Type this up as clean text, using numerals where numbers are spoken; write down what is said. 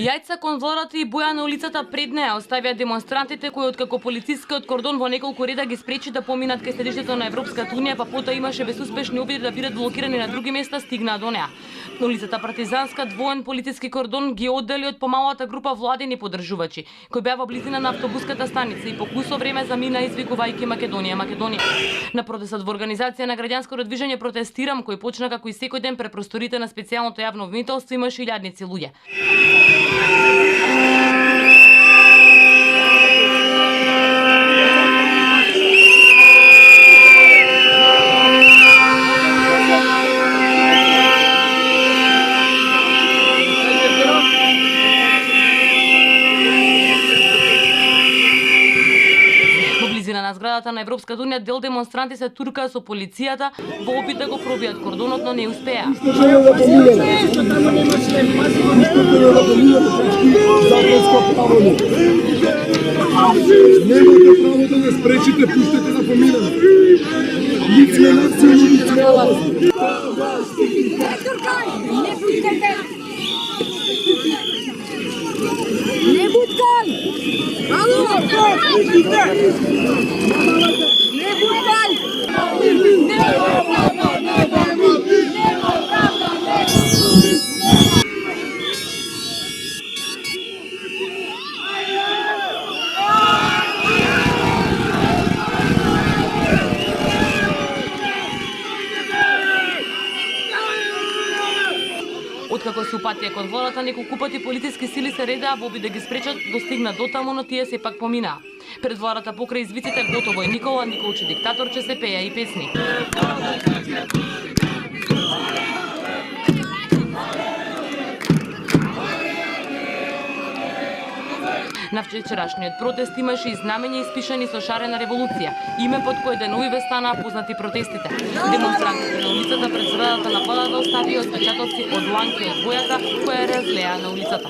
Јајца кон владата и боја на улицата пред неа оставија демонстрантите кои откако полицискиот кордон во неколку реда ги спречи да поминат кај седиштето на Европската унија, па потоа имаше безуспешни обиди да бидат блокирани на други места, стигнаа до неа. На улицата Партизанска двоен полициски кордон ги оддели од помалата група владени поддржувачи, кои беа во близина на автобуската станица и по кусо време замина извикувајќи Македонија, Македонија. На протестот во организација на граѓанското движење Протестирам, кој почна како и секој ден пред просторите на специјалното јавно обвинителство, имаше илјадници луѓе. На зградата на Европската унија дел демонстранти се туркаа со полицијата во опит да го пробијат кордонот, но не успеа. Немате право да не спречите, пуштете да поминаме. Не буткай! Ало! Не буткай! Откако се упатија кон владата, неколку пати полициски сили се редаа во обид да ги спречат, достигна дотаму, но тие сепак поминаа. Пред владата покрај извиците готово е Никола, Николче диктаторче се пеја и песни. На вчерашниот протест имаше и знамења испишани со шарена револуција, име под кое деновиве станаа познати протестите. Демонстрантите на улицата пред зградата на владата оставија отпечатоци од ламки од бојата која разлеа на улицата.